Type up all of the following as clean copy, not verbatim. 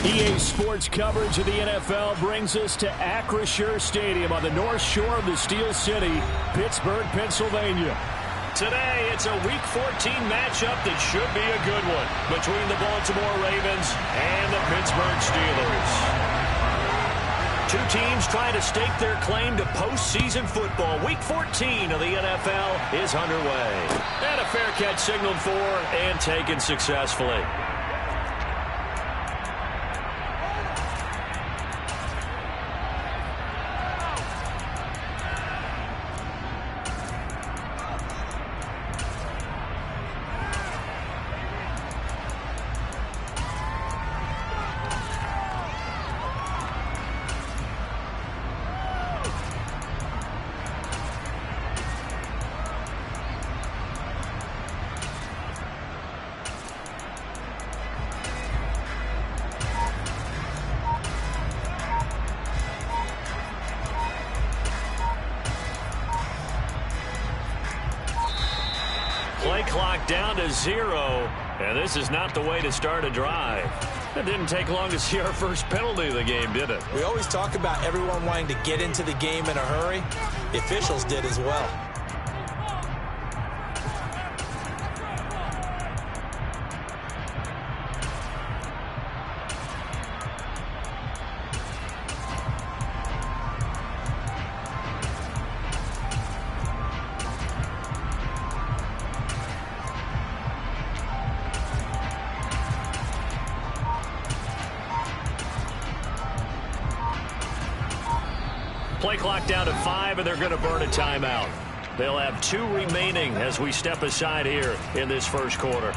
EA Sports coverage of the NFL brings us to Acrisure Stadium on the north shore of the Steel City, Pittsburgh, Pennsylvania. Today, it's a Week 14 matchup that should be a good one between the Baltimore Ravens and the Pittsburgh Steelers. Two teams trying to stake their claim to postseason football. Week 14 of the NFL is underway. And a fair catch signaled for and taken successfully. Play clock down to 0, and this is not the way to start a drive. It didn't take long to see our first penalty of the game, did it? We always talk about everyone wanting to get into the game in a hurry. The officials did as well. Play clock down to 5, and they're going to burn a timeout. They'll have 2 remaining as we step aside here in this first quarter.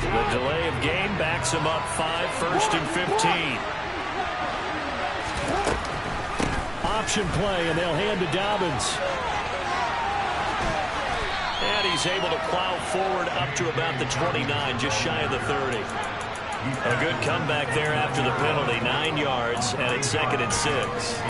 The delay of game backs him up 5, 1st and 15. Option play, and they'll hand to Dobbins. And he's able to plow forward up to about the 29, just shy of the 30. A good comeback there after the penalty, 9 yards, and it's 2nd and 6.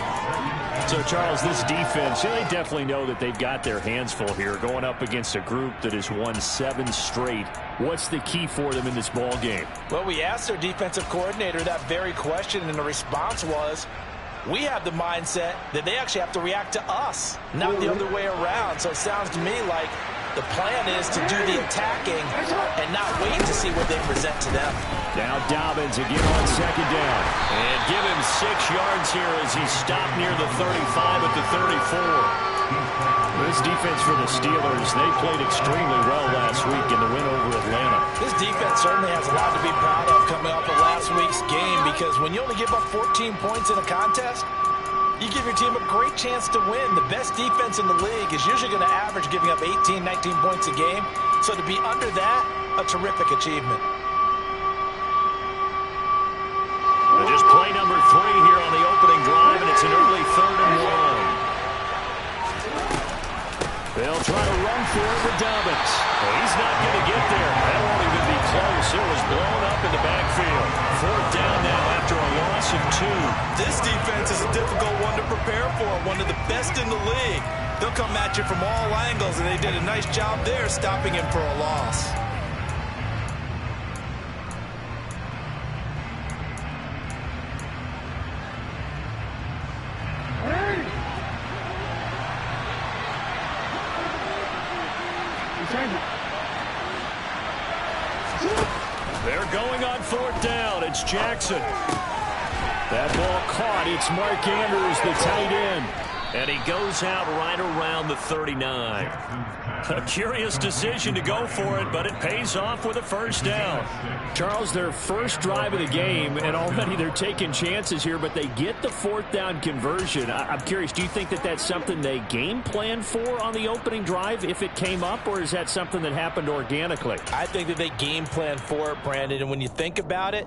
So, Charles, this defense, they definitely know that they've got their hands full here going up against a group that has won 7 straight. What's the key for them in this ball game? Well, we asked their defensive coordinator that very question, and the response was, we have the mindset that they actually have to react to us, not the other way around. So it sounds to me like the plan is to do the attacking and not wait to see what they present to them. Now Dobbins again on 2nd down. And give him 6 yards here as he stopped near the 35 at the 34. This defense for the Steelers, they played extremely well last week in the win over Atlanta. This defense certainly has a lot to be proud of coming off of last week's game, because when you only give up 14 points in a contest, you give your team a great chance to win. The best defense in the league is usually going to average giving up 18, 19 points a game. So to be under that, a terrific achievement. Just play number 3 here on the opening drive, and it's an early 3rd and 1. They'll try to run for it with Dobbins. Well, he's not going to get there. That won't even be close. It was blown up in the backfield. 4th down now after a loss of 2. This defense is a difficult one to prepare for, one of the best in the league. They'll come at you from all angles, and they did a nice job there stopping him for a loss. They're going on 4th down. It's Jackson. That ball caught. It's Mark Andrews, the tight end. And he goes out right around the 39. A curious decision to go for it, but it pays off with a 1st down. Charles, their first drive of the game, and already they're taking chances here, but they get the 4th down conversion. I'm curious, do you think that that's something they game plan for on the opening drive if it came up, or is that something that happened organically? I think that they game plan for it, Brandon, and when you think about it,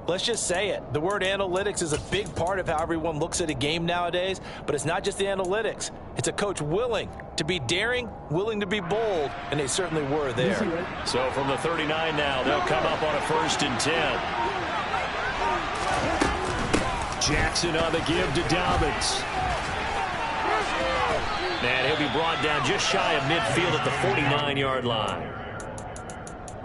let's just say it. The word analytics is a big part of how everyone looks at a game nowadays, but it's not just the analytics. It's a coach willing to be daring, willing to be bold, and they certainly were there. So from the 39 now, they'll come up on a 1st and 10. Jackson on the give to Dobbins. And he'll be brought down just shy of midfield at the 49-yard line.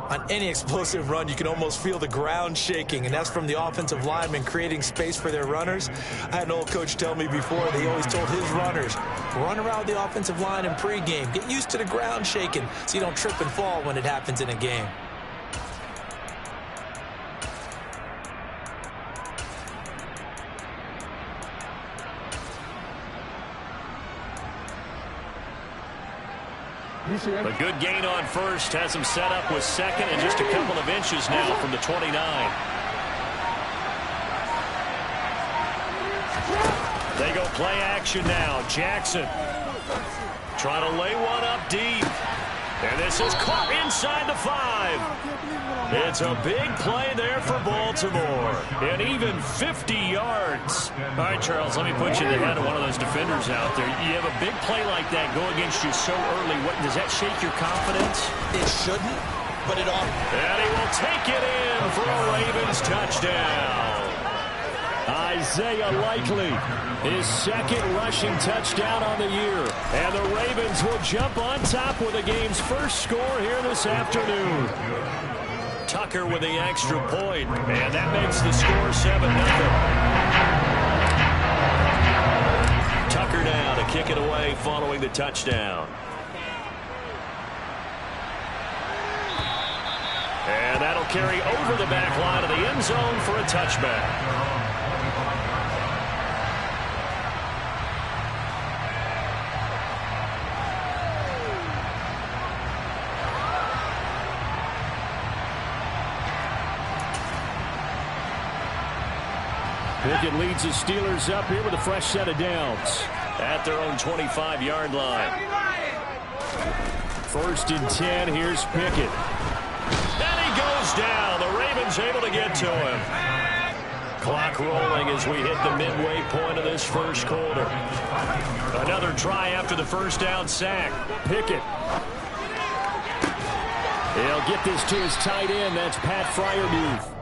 On any explosive run, you can almost feel the ground shaking, and that's from the offensive linemen creating space for their runners. I had an old coach tell me before that he always told his runners, run around the offensive line in pregame. Get used to the ground shaking so you don't trip and fall when it happens in a game. A good gain on 1st has him set up with 2nd and just a couple of inches now from the 29. They go play action now. Jackson trying to lay one up deep. And this is caught inside the 5. It's a big play there for Baltimore. And even 50 yards. All right, Charles, let me put you in the head of one of those defenders out there. You have a big play like that go against you so early. Does that shake your confidence? It shouldn't, but it ought. And he will take it in for a Ravens touchdown. Isaiah Likely, his 2nd rushing touchdown on the year. And the Ravens will jump on top with the game's first score here this afternoon. Tucker with the extra point, and that makes the score 7-0. Tucker now to kick it away following the touchdown. And that'll carry over the back line of the end zone for a touchback. Pickett leads the Steelers up here with a fresh set of downs at their own 25-yard line. 1st and 10, here's Pickett. And he goes down. The Ravens able to get to him. Clock rolling as we hit the midway point of this first quarter. Another try after the 1st down sack. Pickett. He'll get this to his tight end. That's Pat Freiermuth.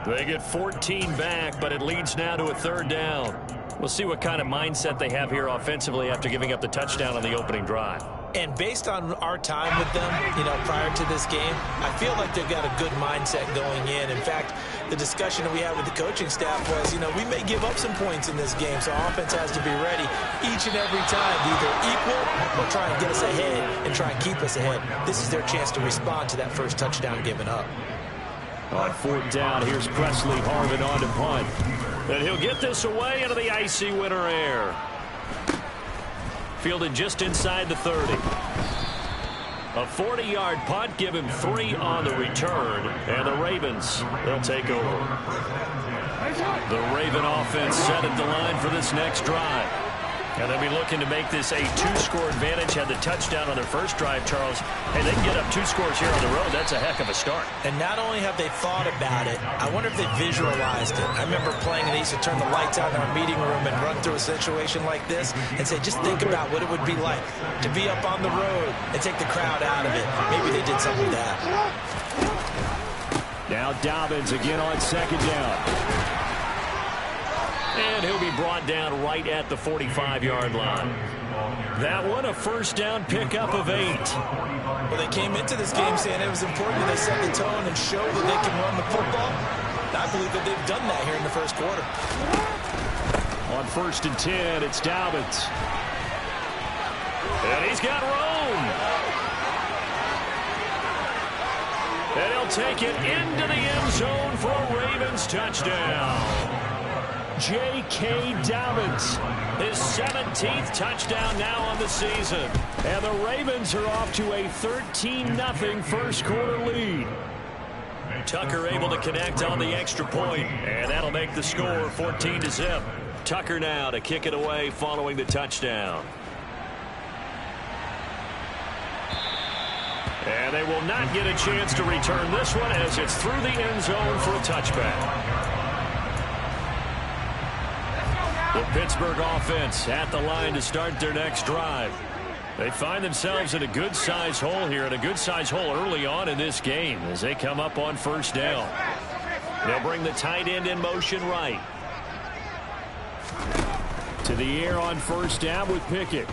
They get 14 back, but it leads now to a 3rd down. We'll see what kind of mindset they have here offensively after giving up the touchdown on the opening drive. And based on our time with them, prior to this game, I feel like they've got a good mindset going in. In fact, the discussion that we had with the coaching staff was, we may give up some points in this game, so offense has to be ready each and every time to either equal or try and get us ahead and try and keep us ahead. This is their chance to respond to that first touchdown given up. On 4th down, here's Presley Harvin on to punt. And he'll get this away into the icy winter air. Fielded just inside the 30. A 40-yard punt, give him 3 on the return. And the Ravens, they'll take over. The Raven offense set at the line for this next drive. And they'll be looking to make this a 2-score advantage. Had the touchdown on their first drive, Charles. Hey, they can get up 2 scores here on the road. That's a heck of a start. And not only have they thought about it, I wonder if they visualized it. I remember playing and they used to turn the lights out in our meeting room and run through a situation like this and say, just think about what it would be like to be up on the road and take the crowd out of it. Maybe they did something with that. Now Dobbins again on 2nd down. And he'll be brought down right at the 45-yard line. That one, a 1st down pickup of 8. Well, they came into this game saying it was important that they set the tone and show that they can run the football. And I believe that they've done that here in the first quarter. On 1st and 10, it's Dobbins. And he's got room. And he'll take it into the end zone for a Ravens touchdown. J.K. Dobbins, his 17th touchdown now on the season. And the Ravens are off to a 13-0 first quarter lead. Tucker able to connect on the extra point, and that'll make the score 14-0. Tucker now to kick it away following the touchdown. And they will not get a chance to return this one as it's through the end zone for a touchback. The Pittsburgh offense at the line to start their next drive. They find themselves in a good-sized hole here, and a good-sized hole early on in this game as they come up on first down. They'll bring the tight end in motion right. To the air on first down with Pickett.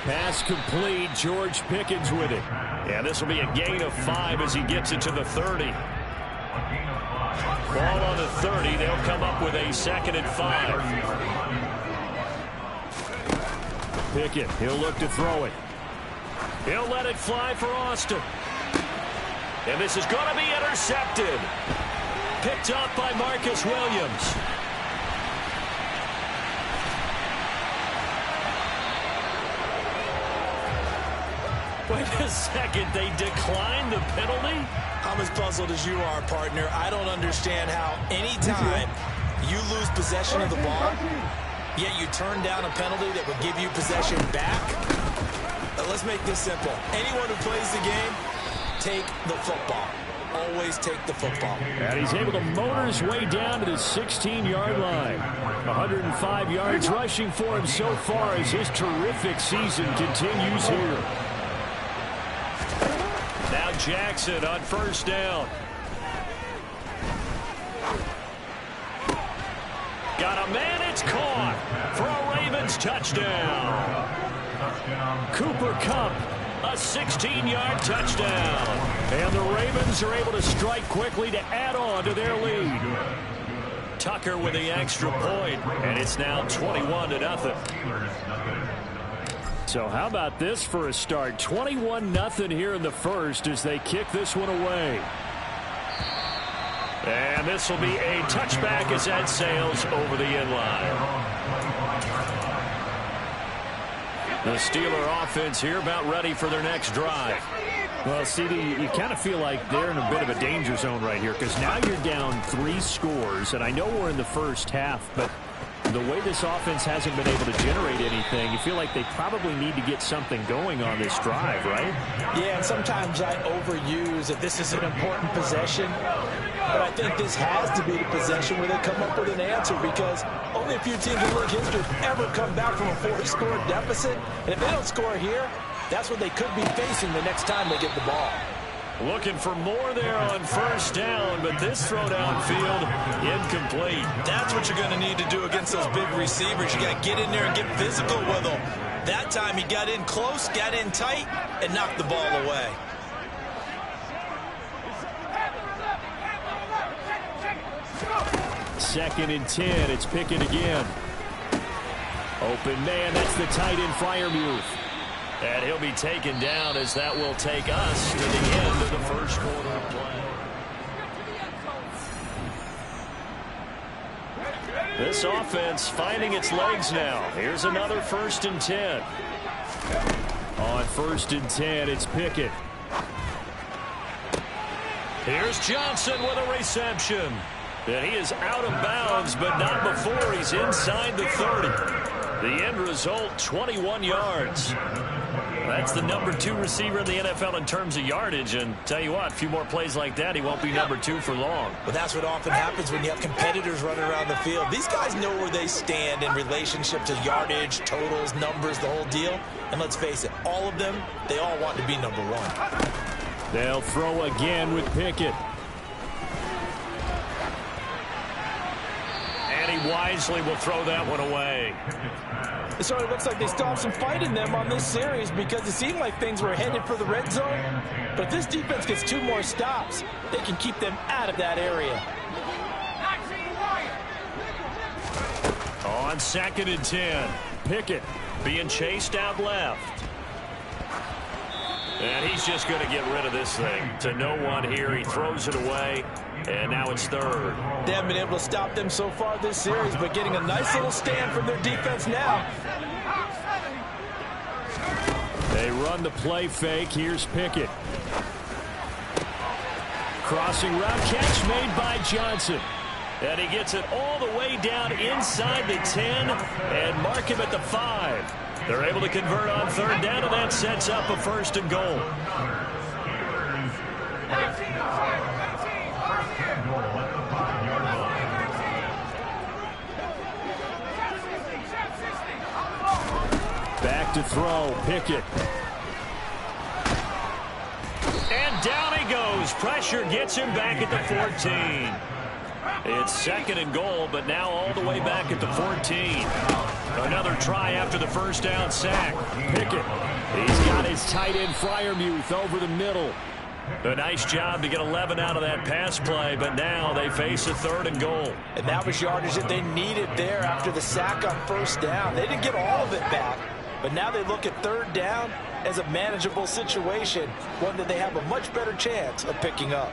Pass complete. George Pickens with it. Yeah, this will be a gain of 5 as he gets it to the 30. Ball on the 30. They'll come up with a 2nd and 5. Pickett, he'll look to throw it. He'll let it fly for Austin. And this is going to be intercepted. Picked up by Marcus Williams. Wait a second, they declined the penalty? I'm as puzzled as you are, partner. I don't understand how any time you lose possession of the ball, yet you turn down a penalty that would give you possession back. Let's make this simple. Anyone who plays the game, take the football. Always take the football. And he's able to motor his way down to the 16-yard line. 105 yards rushing for him so far as his terrific season continues here. Now Jackson on first down. Got a man, it's caught for a Ravens touchdown. Cooper Kupp, a 16-yard touchdown. And the Ravens are able to strike quickly to add on to their lead. Tucker with the extra point, and it's now 21-0. So how about this for a start? 21-0 here in the first as they kick this one away. And this will be a touchback as that sails over the end line. The Steeler offense here about ready for their next drive. Well, CD, you kind of feel like they're in a bit of a danger zone right here because now you're down 3 scores, and I know we're in the first half, but the way this offense hasn't been able to generate anything, you feel like they probably need to get something going on this drive, right? Yeah, and sometimes I overuse that this is an important possession, but I think this has to be the possession where they come up with an answer because only a few teams in league history have ever come back from a 4-score deficit, and if they don't score here, that's what they could be facing the next time they get the ball. Looking for more there on first down, but this throw downfield incomplete. That's what you're going to need to do against those big receivers. You got to get in there and get physical with them. That time he got in close, got in tight, and knocked the ball away. Second and 10. It's Pickett again. Open man. That's the tight end Freiermuth. And he'll be taken down as that will take us to the end of the first quarter of play. This offense finding its legs now. Here's another 1st and 10. On 1st and 10, it's Pickett. Here's Johnson with a reception. And he is out of bounds, but not before he's inside the 30. The end result, 21 yards. That's the number 2 receiver in the NFL in terms of yardage. And tell you what, a few more plays like that, he won't be number 2 for long. But that's what often happens when you have competitors running around the field. These guys know where they stand in relationship to yardage, totals, numbers, the whole deal. And let's face it, all of them, they all want to be number 1. They'll throw again with Pickett. And he wisely will throw that one away. It sort of looks like they still have some fight in them on this series because it seemed like things were headed for the red zone. But if this defense gets 2 more stops, they can keep them out of that area. On 2nd and 10, Pickett being chased out left. And he's just going to get rid of this thing to no one here. He throws it away, and now it's 3rd. They haven't been able to stop them so far this series, but getting a nice little stand from their defense now. They run the play fake. Here's Pickett. Crossing route catch made by Johnson. And he gets it all the way down inside the 10 and mark him at the 5. They're able to convert on 3rd down, and that sets up a 1st and goal. back to throw. Pickett. And down he goes. Pressure gets him back at the 14. It's 2nd and goal, but now all the way back at the 14. Another try after the first down sack. Pickett. He's got his tight end Freiermuth over the middle. A nice job to get 11 out of that pass play, but now they face a 3rd and goal. And that was yardage that they needed there after the sack on first down. They didn't get all of it back, but now they look at 3rd down as a manageable situation, one that they have a much better chance of picking up.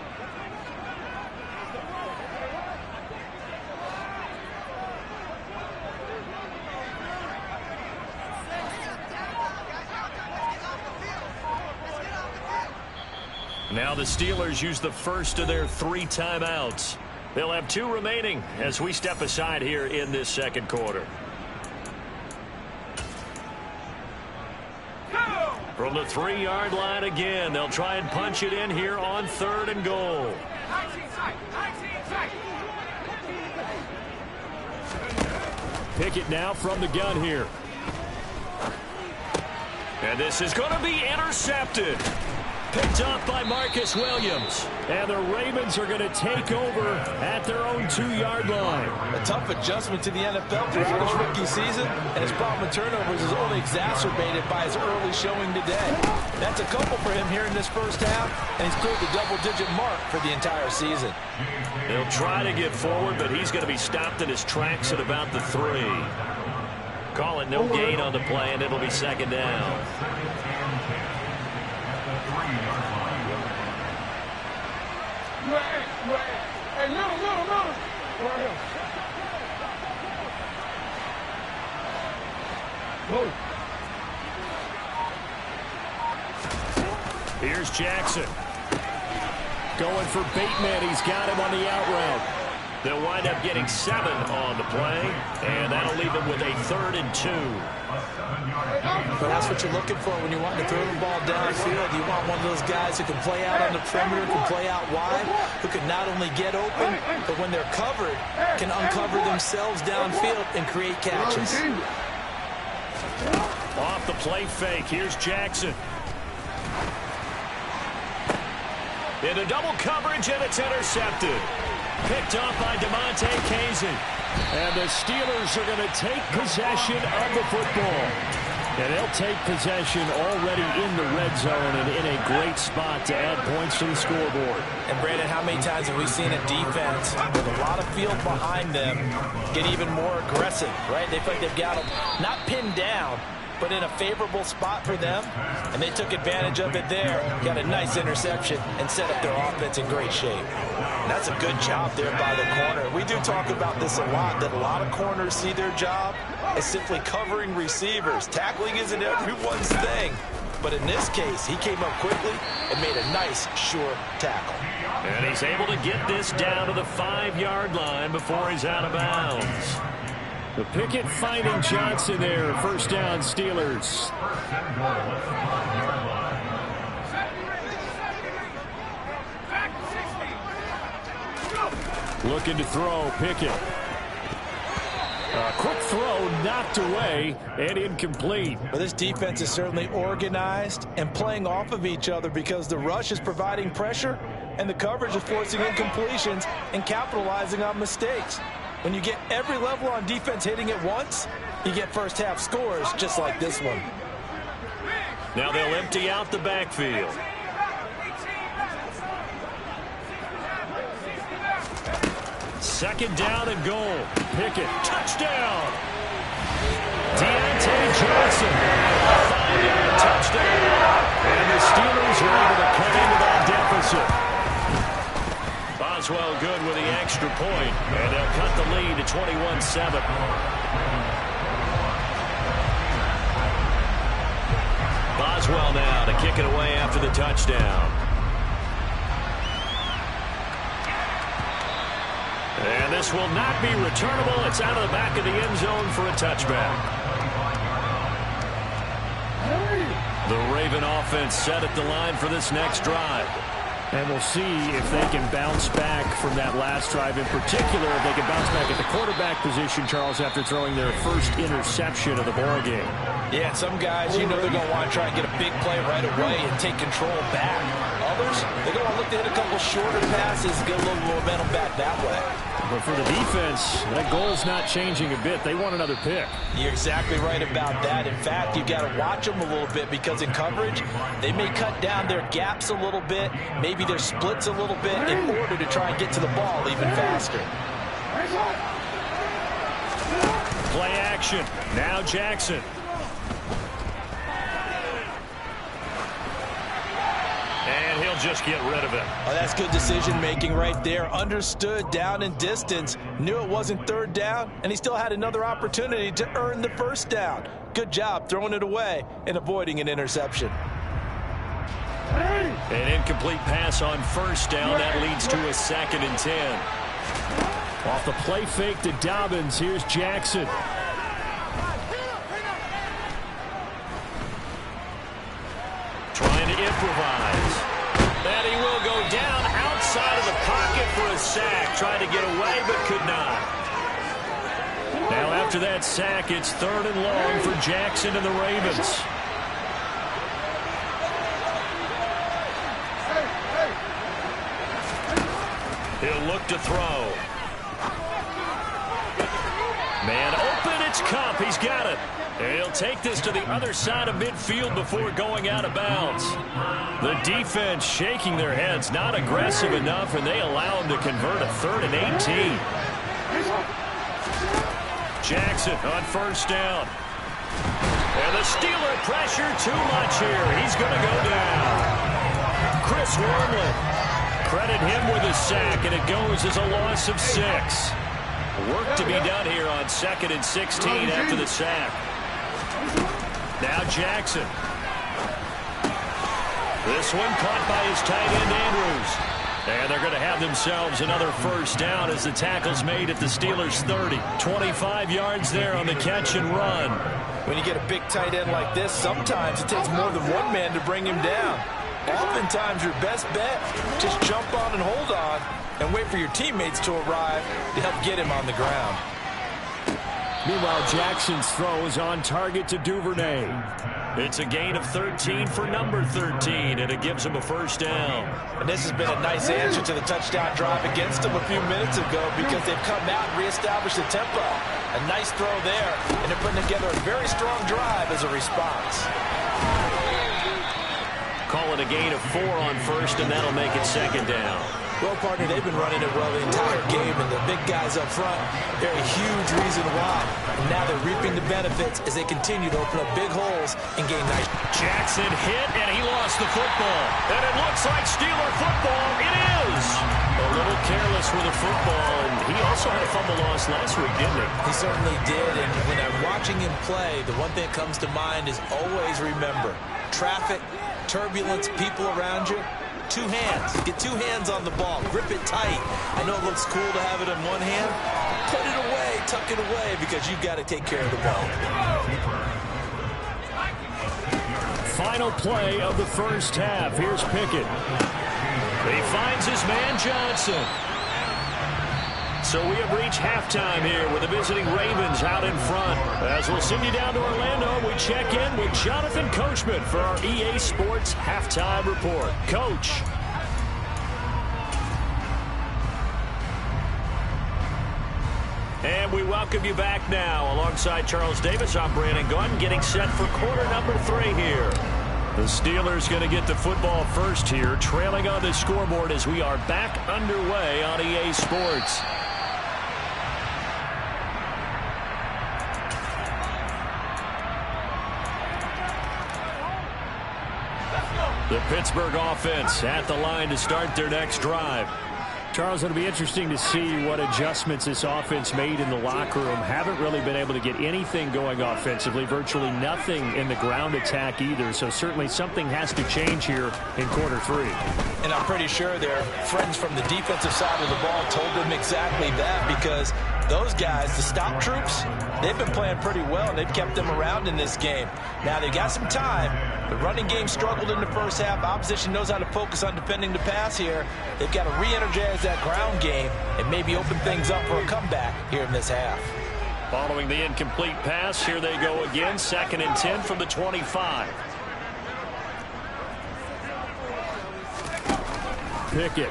Now the Steelers use the first of their 3 timeouts. They'll have 2 remaining as we step aside here in this 2nd quarter. From the 3-yard line again, they'll try and punch it in here on 3rd and goal. Pickett now from the gun here. And this is going to be intercepted. Picked up by Marcus Williams. And the Ravens are going to take over at their own 2-yard line. A tough adjustment to the NFL throughout his rookie season, and his problem with turnovers is only exacerbated by his early showing today. That's a couple for him here in this first half, and he's cleared the double-digit mark for the entire season. He'll try to get forward, but he's going to be stopped in his tracks at about the 3. Call it no gain on the play, and it'll be 2nd down. Hey, little. Right here. Go. Here's Jackson. Going for Bateman. He's got him on the out route. They'll wind up getting 7 on the play, and that'll leave them with a 3rd and 2. But that's what you're looking for when you want to throw the ball downfield. You want one of those guys who can play out on the perimeter, can play out wide, who can not only get open, but when they're covered, can uncover themselves downfield and create catches. Off the play fake, here's Jackson. Into double coverage, and it's intercepted. Picked up by DeMonte Casey. And the Steelers are going to take possession of the football. And they'll take possession already in the red zone and in a great spot to add points to the scoreboard. And, Brandon, how many times have we seen a defense with a lot of field behind them get even more aggressive, right? They feel like they've got them not pinned down, but in a favorable spot for them, and they took advantage of it there, got a nice interception, and set up their offense in great shape. And that's a good job there by the corner. We do talk about this a lot, that a lot of corners see their job as simply covering receivers. Tackling isn't everyone's thing, but in this case, he came up quickly and made a nice, sure tackle. And he's able to get this down to the 5-yard line before he's out of bounds. The Pickett finding Johnson there. First down, Steelers. Looking to throw, Pickett. A quick throw knocked away and incomplete. Well, this defense is certainly organized and playing off of each other because the rush is providing pressure and the coverage is forcing incompletions and capitalizing on mistakes. When you get every level on defense hitting at once, you get first half scores just like this one. Now they'll empty out the backfield. Second down and goal. Pickett, touchdown. Deontay Johnson, 5-yard touchdown. And the Steelers are able to cut into that deficit. Boswell good with the extra point, and they'll cut the lead to 21-7. Boswell now to kick it away after the touchdown. And this will not be returnable. It's out of the back of the end zone for a touchback. The Raven offense set at the line for this next drive. And we'll see if they can bounce back from that last drive in particular, if they can bounce back at the quarterback position, Charles, after throwing their first interception of the ballgame. Yeah, some guys, you know they're going to want to try and get a big play right away and take control back. Others, they're going to look to hit a couple shorter passes, get a little momentum back that way. But for the defense, that goal's not changing a bit. They want another pick. You're exactly right about that. In fact, you've got to watch them a little bit because in coverage, they may cut down their gaps a little bit, maybe their splits a little bit in order to try and get to the ball even faster. Play action. Now Jackson. And he'll just get rid of it. Oh, that's good decision-making right there. Understood down and distance. Knew it wasn't third down, and he still had another opportunity to earn the first down. Good job throwing it away and avoiding an interception. An incomplete pass on first down. That leads to a 2nd and 10. Off the play fake to Dobbins. Here's Jackson. Trying to improvise. And he will go down outside of the pocket for a sack. Tried to get away, but could not. Now after that sack, it's 3rd and long for Jackson and the Ravens. He'll look to throw. Man open, it's Cup. He's got it. And he'll take this to the other side of midfield before going out of bounds. The defense shaking their heads, not aggressive enough, and they allow him to convert a 3rd and 18. Jackson on first down. And the Steeler pressure too much here. He's going to go down. Chris Wormley. Credit him with a sack, and it goes as a loss of 6. Work to be done here on 2nd and 16 after the sack. Now Jackson. This one caught by his tight end Andrews. And they're going to have themselves another first down as the tackle's made at the Steelers' 30. 25 yards there on the catch and run. When you get a big tight end like this, sometimes it takes more than one man to bring him down. Oftentimes your best bet, just jump on and hold on and wait for your teammates to arrive to help get him on the ground. Meanwhile, Jackson's throw is on target to Duvernay. It's a gain of 13 for number 13, and it gives him a first down. And this has been a nice answer to the touchdown drive against them a few minutes ago because they've come out and reestablished the tempo. A nice throw there, and they're putting together a very strong drive as a response. Call it a gain of 4 on first, and that'll make it 2nd down. Well, partner, they've been running it well the entire game, and the big guys up front, they're a huge reason why. And now they're reaping the benefits as they continue to open up big holes and gain nice. Jackson hit, and he lost the football. And it looks like Steeler football. It is! A little careless with the football, and he also had a fumble loss last week, didn't he? He certainly did, and when I'm watching him play, the one thing that comes to mind is always remember, traffic, turbulence, people around you. 2 hands. Get 2 hands on the ball. Grip it tight. I know it looks cool to have it in one hand. Put it away. Tuck it away because you've got to take care of the ball. Final play of the first half. Here's Pickett. He finds his man Johnson. So we have reached halftime here with the visiting Ravens out in front. As we'll send you down to Orlando, we check in with Jonathan Coachman for our EA Sports Halftime Report. Coach. And we welcome you back now. Alongside Charles Davis, I'm Brandon Gunn, getting set for quarter number 3 here. The Steelers going to get the football first here, trailing on the scoreboard as we are back underway on EA Sports. The Pittsburgh offense at the line to start their next drive. Charles, it'll be interesting to see what adjustments this offense made in the locker room. Haven't really been able to get anything going offensively, virtually nothing in the ground attack either. So certainly something has to change here in quarter 3. And I'm pretty sure their friends from the defensive side of the ball told them exactly that because Those guys, the stop troops, they've been playing pretty well, and they've kept them around in this game. Now, they've got some time. The running game struggled in the first half. Opposition knows how to focus on defending the pass here. They've got to re-energize that ground game and maybe open things up for a comeback here in this half. Following the incomplete pass, here they go again. 2nd and 10 from the 25. Pickett.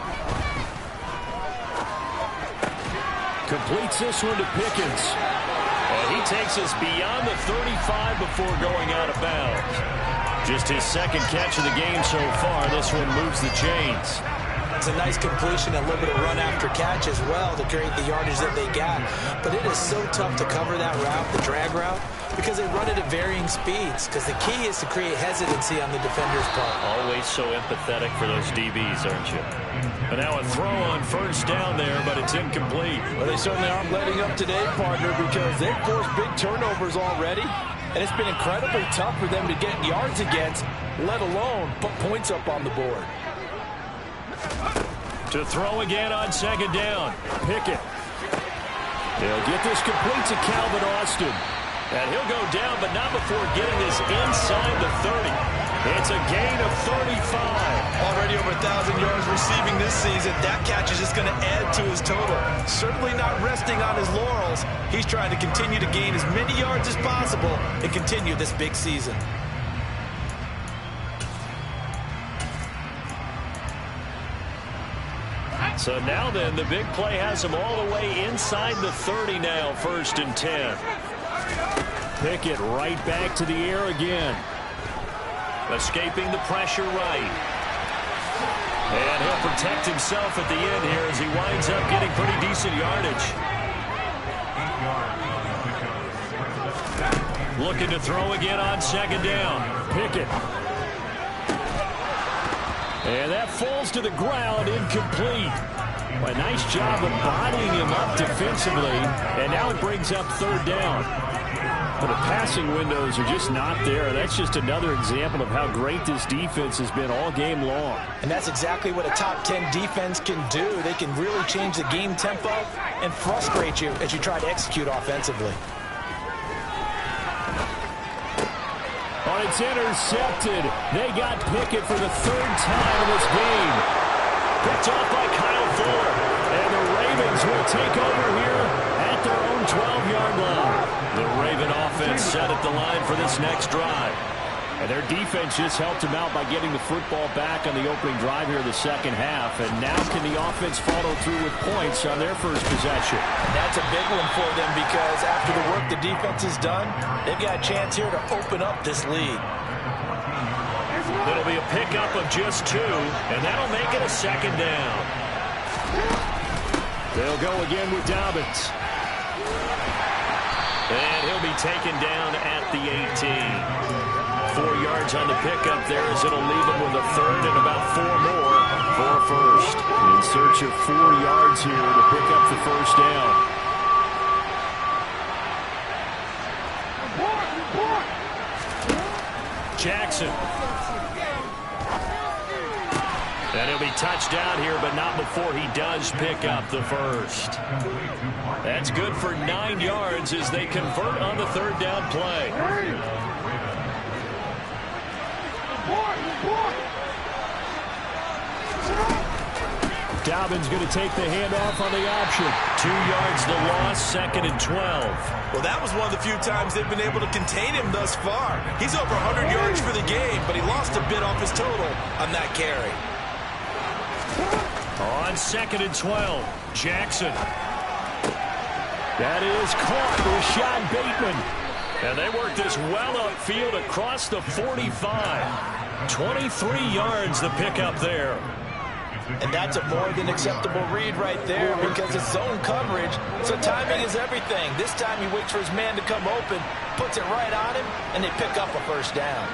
Completes this one to Pickens. And he takes us beyond the 35 before going out of bounds. Just his 2nd catch of the game so far. This one moves the chains. It's a nice completion, a little bit of run after catch as well to create the yardage that they got. But it is so tough to cover that route, the drag route, because they run it at varying speeds. Because the key is to create hesitancy on the defender's part. Always so empathetic for those DBs, aren't you? And now a throw on 1st down there, but it's incomplete. Well, they certainly aren't letting up today, partner, because they've forced big turnovers already. And it's been incredibly tough for them to get yards against, let alone put points up on the board. To throw again on 2nd down. Pickett. They'll get this complete to Calvin Austin. And he'll go down, but not before getting this inside the 30. It's a gain of 35. Already over 1,000 yards receiving this season. That catch is just going to add to his total. Certainly not resting on his laurels. He's trying to continue to gain as many yards as possible and continue this big season. So now then, the big play has him all the way inside the 30 now, 1st and 10. Pickett right back to the air again. Escaping the pressure right. And he'll protect himself at the end here as he winds up getting pretty decent yardage. Looking to throw again on 2nd down. Pickett. And that falls to the ground, incomplete. A nice job of bodying him up defensively, and now it brings up 3rd down. But the passing windows are just not there. That's just another example of how great this defense has been all game long. And that's exactly what a top 10 defense can do. They can really change the game tempo and frustrate you as you try to execute offensively. Oh, it's intercepted. They got Pickett for the 3rd time in this game. Picked off by Kyle Fuller. And the Ravens will take over here at their own 12-yard line. The Raven offense set at the line for this next drive. And their defense just helped them out by getting the football back on the opening drive here in the 2nd half. And now can the offense follow through with points on their first possession? And that's a big one for them because after the work the defense has done, they've got a chance here to open up this lead. It'll be a pickup of just 2, and that'll make it a 2nd down. They'll go again with Dobbins. And he'll be taken down at the 18. 4 yards on the pickup there as it'll leave him with a 3rd and about 4 more for a 1st. In search of 4 yards here to pick up the 1st down. Jackson. And he'll be touched down here, but not before he does pick up the 1st. That's good for 9 yards as they convert on the 3rd down play. Dobbins going to take the handoff on the option. 2 yards the loss, 2nd and 12. Well, that was one of the few times they've been able to contain him thus far. He's over 100 yards for the game, but he lost a bit off his total on that carry. On 2nd and 12, Jackson. That is caught, Rashad Bateman. And they work this well upfield across the 45. 23 yards the pickup there. And that's a more than acceptable read right there because it's zone coverage, so timing is everything. This time he waits for his man to come open, puts it right on him, and they pick up a 1st down.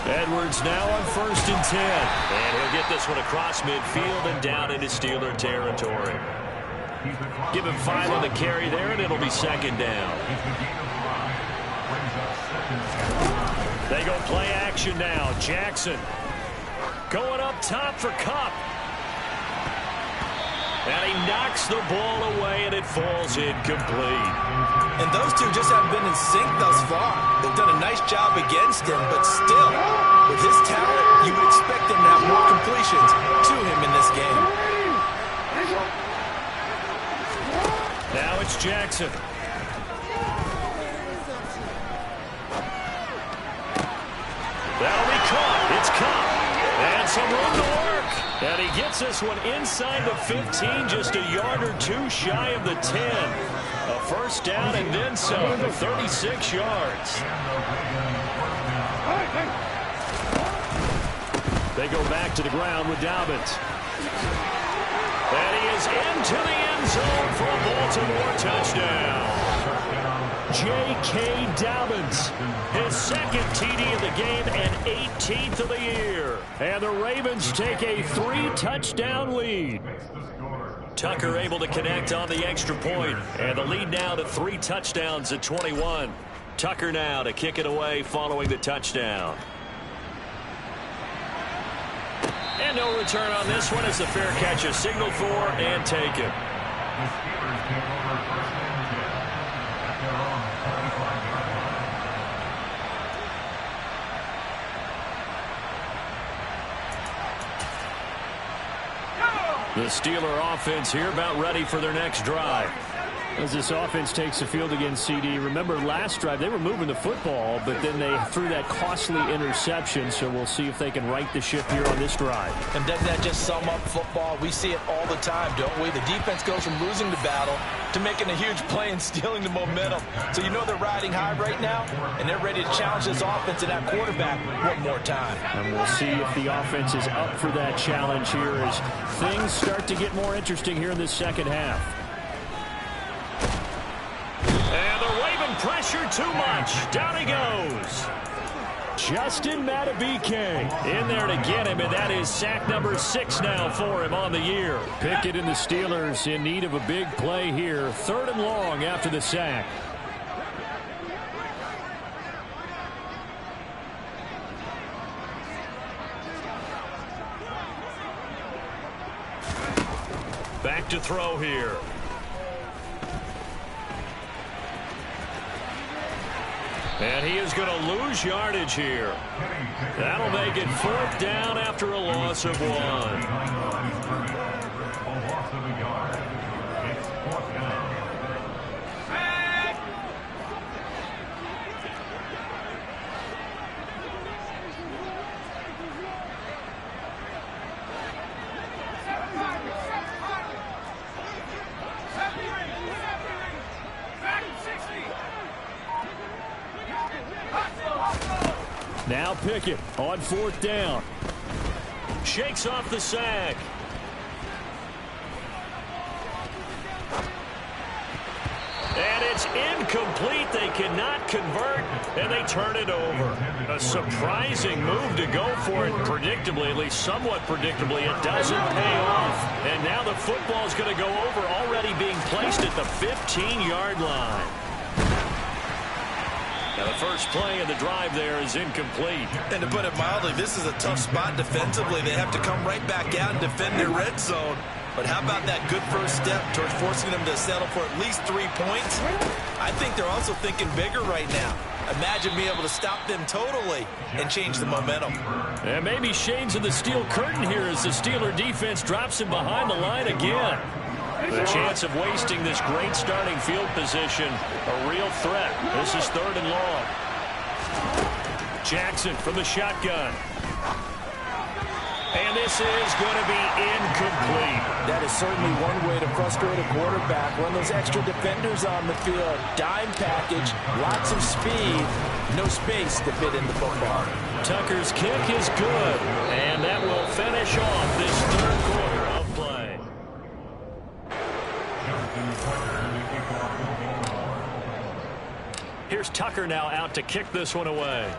Edwards now on 1st and 10. And he'll get this one across midfield and down into Steeler territory. Give him 5 on the carry there, and it'll be 2nd down. They go play action now. Jackson going up top for Kupp. And he knocks the ball away, and it falls incomplete. And those two just haven't been in sync thus far. They've done a nice job against him, but still, with his talent, you would expect him to have more completions to him in this game. Now it's Jackson. That'll be caught. It's caught. And some room to work. And he gets this one inside the 15, just a yard or two shy of the 10. A first down and then some, 36 yards. They go back to the ground with Dobbins. And he is into the end zone for a Baltimore touchdown. J.K. Dobbins, his second TD of the game and 18th of the year. And the Ravens take a 3-touchdown lead. Tucker able to connect on the extra point, and the lead now to 3 touchdowns at 21. Tucker now to kick it away following the touchdown. And no return on this one as the fair catch is signaled for and taken. The Steeler offense here about ready for their next drive. As this offense takes the field against CD, remember last drive they were moving the football, but then they threw that costly interception, so we'll see if they can right the ship here on this drive. And doesn't that just sum up football? We see it all the time, don't we? The defense goes from losing the battle to making a huge play and stealing the momentum. So you know they're riding high right now, and they're ready to challenge this offense and that quarterback one more time. And we'll see if the offense is up for that challenge here as things start to get more interesting here in this second half. And the Raven pressure too much. Down he goes. Justin Madubuike in there to get him, and that is sack number 6 now for him on the year. Pickett and the Steelers in need of a big play here. 3rd and long after the sack. Back to throw here. And he is going to lose yardage here. That'll make it 4th down after a loss of 1. Now Pickett on 4th down. Shakes off the sack. And it's incomplete. They cannot convert, and they turn it over. A surprising move to go for it predictably, at least somewhat predictably. It doesn't pay off. And now the football is going to go over, already being placed at the 15-yard line. Now the first play of the drive there is incomplete. And to put it mildly, this is a tough spot defensively. They have to come right back out and defend their red zone. But how about that good first step towards forcing them to settle for at least 3 points? I think they're also thinking bigger right now. Imagine being able to stop them totally and change the momentum. And maybe shades of the steel curtain here as the Steeler defense drops him behind the line again. The chance of wasting this great starting field position, a real threat. This is 3rd and long. Jackson from the shotgun. And this is going to be incomplete. That is certainly one way to frustrate a quarterback. When those extra defenders on the field, dime package, lots of speed, no space to fit in the football. Tucker's kick is good, and that will finish off this 3rd quarter of play. Here's Tucker now out to kick this one away.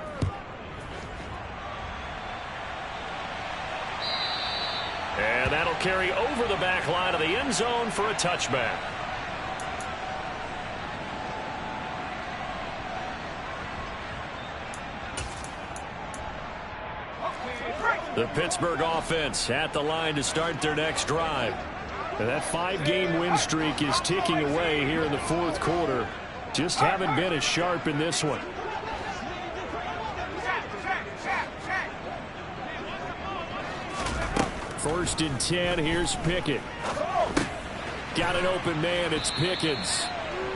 And that'll carry over the back line of the end zone for a touchback. The Pittsburgh offense at the line to start their next drive. And that 5-game win streak is ticking away here in the fourth quarter. Just haven't been as sharp in this one. First and 10, here's Pickett. Got an open man, it's Pickens.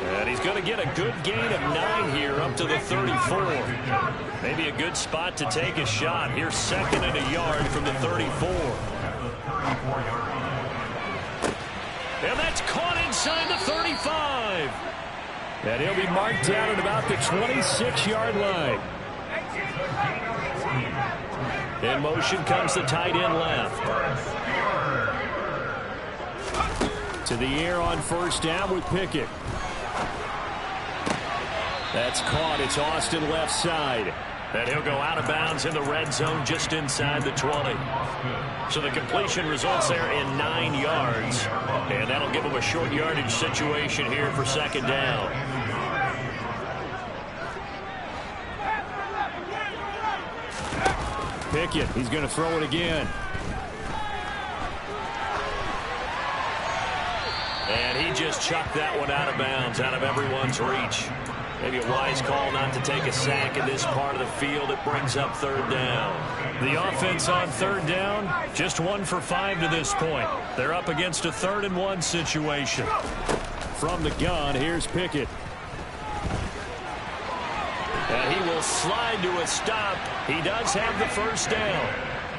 And he's going to get a good gain of 9 here up to the 34. Maybe a good spot to take a shot. Here's 2nd and a yard from the 34. And that's caught inside the 35. And he'll be marked down at about the 26-yard line. In motion comes the tight end left. To the air on first down with Pickett. That's caught. It's Austin left side. And he'll go out of bounds in the red zone just inside the 20. So the completion results there in 9 yards. And that'll give him a short yardage situation here for 2nd down. Pickett, he's going to throw it again. And he just chucked that one out of bounds, out of everyone's reach. Maybe a wise call not to take a sack in this part of the field. It brings up 3rd down. The offense on 3rd down, just 1 for 5 to this point. They're up against a 3rd and 1 situation. From the gun, here's Pickett. And he will slide to a stop. He does have the first down.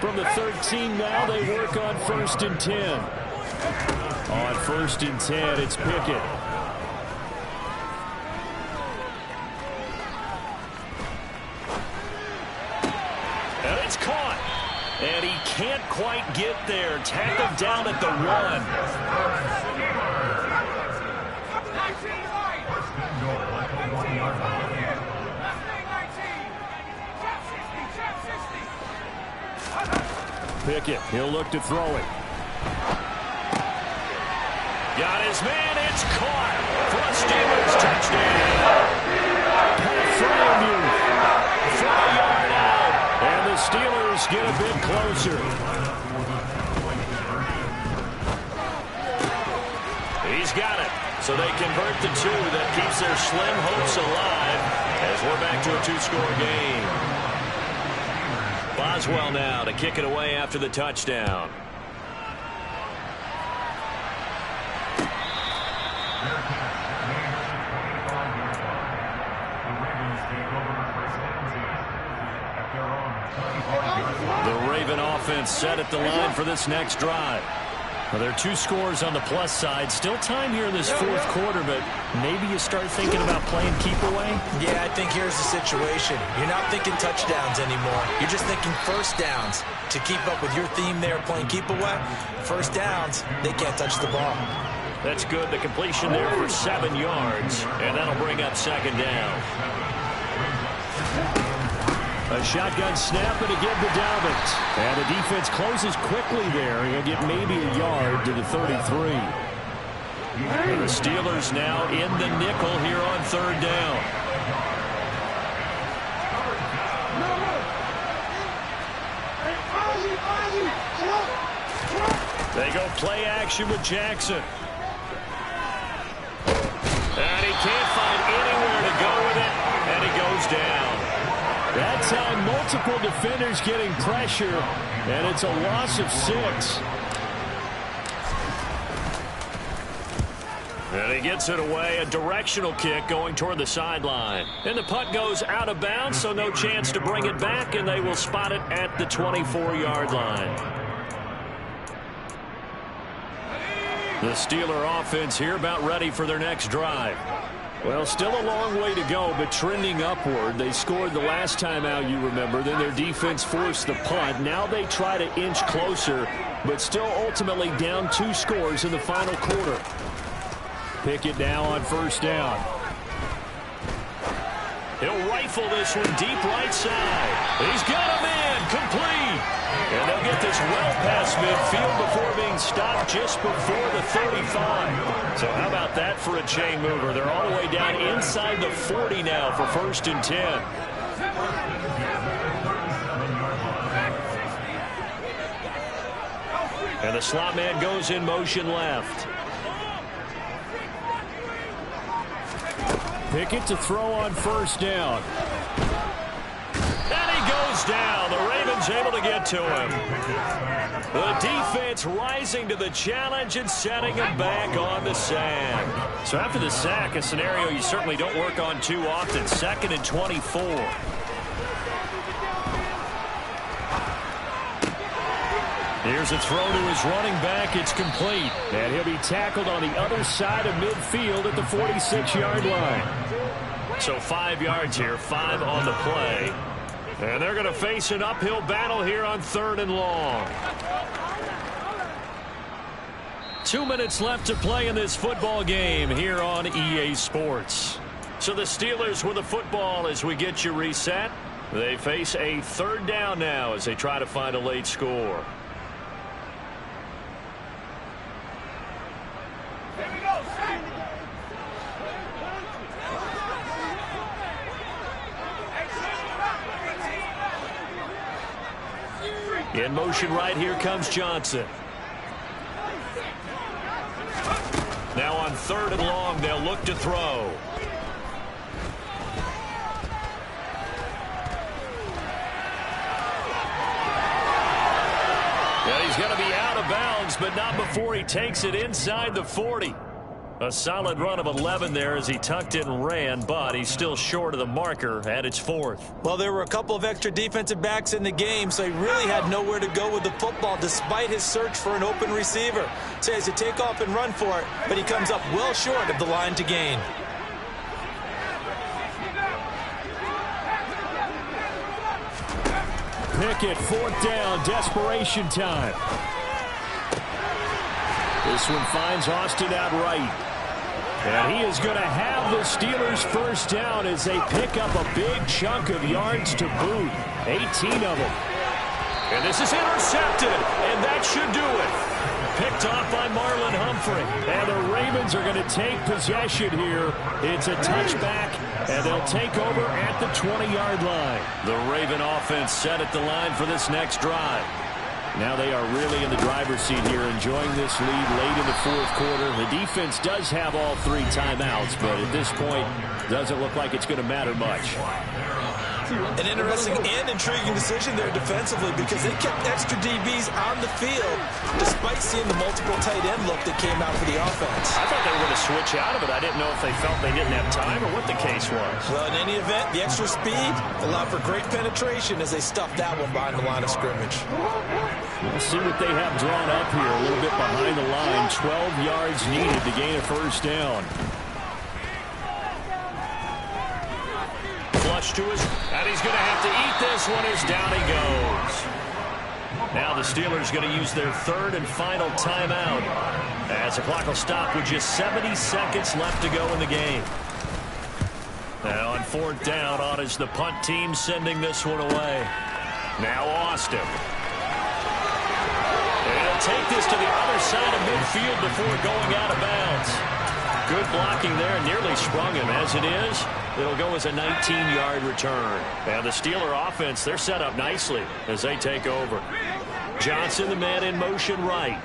From the 13 now, they work on 1st and 10. On 1st and 10, it's Pickett. And it's caught. And he can't quite get there. Tackled down at the 1. Pickett, he'll look to throw it. Got his man, it's caught for a Steelers touchdown. Pat for a yard out, and the Steelers get a bit closer. He's got it, so they convert the 2 that keeps their slim hopes alive as we're back to a 2-score game. Boswell now to kick it away after the touchdown. The Raven offense set at the line for this next drive. Well, there are 2 scores on the plus side. Still time here in this fourth quarter, but maybe you start thinking about playing keep away? Yeah, I think here's the situation. You're not thinking touchdowns anymore. You're just thinking first downs. To keep up with your theme there, playing keep away, first downs, they can't touch the ball. That's good. The completion there for 7 yards, and that'll bring up 2nd down. A shotgun snap and again to Dobbins. And the defense closes quickly there. He'll get maybe a yard to the 33. And the Steelers now in the nickel here on 3rd down. They go play action with Jackson. And he can't find anywhere to go with it. And he goes down. That time, multiple defenders getting pressure, and it's a loss of 6. And he gets it away, a directional kick going toward the sideline. And the punt goes out of bounds, so no chance to bring it back, and they will spot it at the 24-yard line. The Steeler offense here about ready for their next drive. Well, still a long way to go, but trending upward. They scored the last time out, you remember. Then their defense forced the punt. Now they try to inch closer, but still ultimately down 2 scores in the final quarter. Pickett now on first down. He'll rifle this one deep right side. He's got a man complete. And they'll get this well past midfield before being stopped just before the 35. So how about that for a chain mover? They're all the way down inside the 40 now for 1st and 10. And the slot man goes in motion left. Pickett to throw on first down. And he goes down. The Ravens able to get to him. The defense rising to the challenge and setting him back on the sand. So after the sack, a scenario you certainly don't work on too often. 2nd and 24. Here's a throw to his running back. It's complete. And he'll be tackled on the other side of midfield at the 46-yard line. So 5 yards here, 5 on the play. And they're going to face an uphill battle here on 3rd and long. 2 minutes left to play in this football game here on EA Sports. So the Steelers with the football as we get you reset. They face a 3rd down now as they try to find a late score. In motion right, here comes Johnson. Now on 3rd and long, they'll look to throw. Yeah, he's going to be out of bounds, but not before he takes it inside the 40. A solid run of 11 there as he tucked it and ran, but he's still short of the marker at its 4th. Well, there were a couple of extra defensive backs in the game, so he really had nowhere to go with the football despite his search for an open receiver. So he has to take off and run for it, but he comes up well short of the line to gain. Pickett, 4th down, desperation time. This one finds Austin out right. And he is going to have the Steelers first down as they pick up a big chunk of yards to boot. 18 of them. And this is intercepted, and that should do it. Picked off by Marlon Humphrey. And the Ravens are going to take possession here. It's a touchback, and they'll take over at the 20-yard line. The Raven offense set at the line for this next drive. Now they are really in the driver's seat here, enjoying this lead late in the 4th quarter. The defense does have all 3 timeouts, but at this point, doesn't look like it's going to matter much. An interesting and intriguing decision there defensively because they kept extra DBs on the field despite seeing the multiple tight end look that came out for the offense. I thought they were going to switch out of it. I didn't know if they felt they didn't have time or what the case was. Well, in any event, the extra speed allowed for great penetration as they stuffed that one behind the line of scrimmage. We'll see what they have drawn up here a little bit behind the line. 12 yards needed to gain a first down. Flush to his, and he's going to have to eat this one as down he goes. Now the Steelers going to use their 3rd and final timeout as the clock will stop with just 70 seconds left to go in the game. Now on 4th down, on is the punt team sending this one away. Now Austin. And he'll take this to the other side of midfield before going out of bounds. Good blocking there, nearly sprung him. As it is, it'll go as a 19-yard return. And the Steeler offense, they're set up nicely as they take over. Johnson, the man in motion right.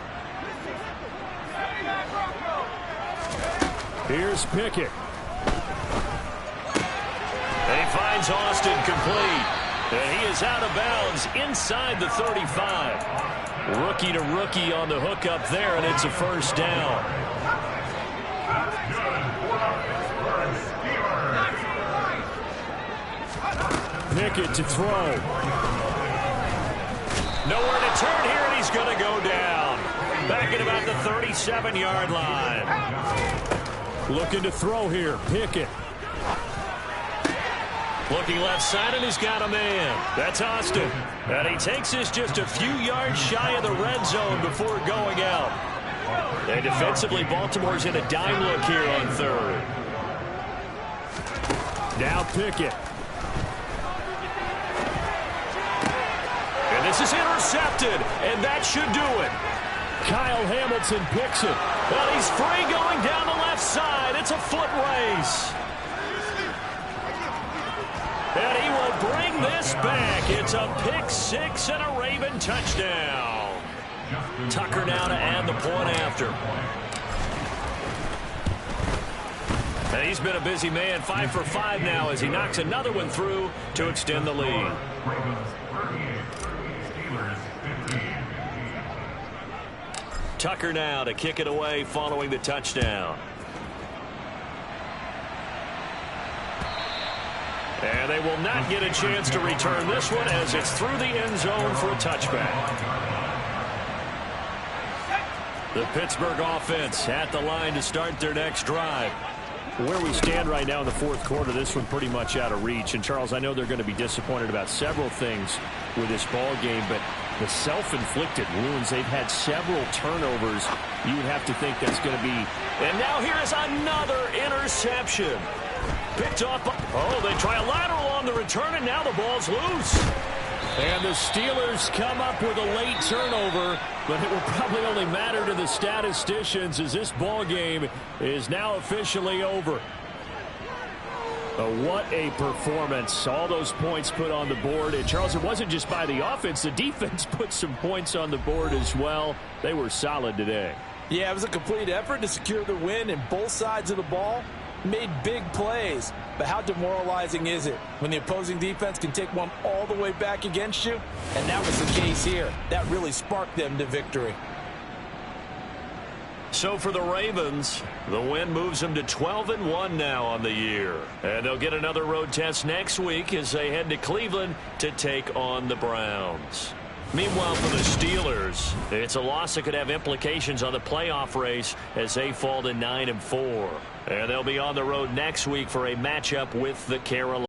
Here's Pickett. And he finds Austin complete. And he is out of bounds inside the 35. Rookie to rookie on the hookup there, and it's a first down. Pickett to throw. Nowhere to turn here, and he's going to go down. Back at about the 37-yard line. Looking to throw here, Pickett. Looking left side, and he's got a man. That's Austin. And he takes this just a few yards shy of the red zone before going out. And defensively, Baltimore's in a dime look here on 3rd. Now Pickett. And this is intercepted, and that should do it. Kyle Hamilton picks it. Well, he's free going down the left side. It's a foot race. And he will bring this back. It's a pick 6 and a Raven touchdown. Tucker now to add the point after. And he's been a busy man, 5 for 5 now as he knocks another one through to extend the lead. Tucker now to kick it away following the touchdown. And they will not get a chance to return this one as it's through the end zone for a touchback. The Pittsburgh offense at the line to start their next drive. Where we stand right now in the fourth quarter, this one pretty much out of reach. And, Charles, I know they're going to be disappointed about several things with this ball game, but the self-inflicted wounds, they've had several turnovers. You would have to think that's going to be. And now here is another interception. Picked up. Oh, they try a lateral on the return, and now the ball's loose. And the Steelers come up with a late turnover, but it will probably only matter to the statisticians as this ball game is now officially over. What a performance. All those points put on the board. And, Charles, it wasn't just by the offense. The defense put some points on the board as well. They were solid today. Yeah, it was a complete effort to secure the win, and both sides of the ball made big plays. But how demoralizing is it when the opposing defense can take one all the way back against you? And that was the case here. That really sparked them to victory. So for the Ravens, the win moves them to 12-1 now on the year. And they'll get another road test next week as they head to Cleveland to take on the Browns. Meanwhile, for the Steelers, it's a loss that could have implications on the playoff race as they fall to 9-4. And they'll be on the road next week for a matchup with the Carolina.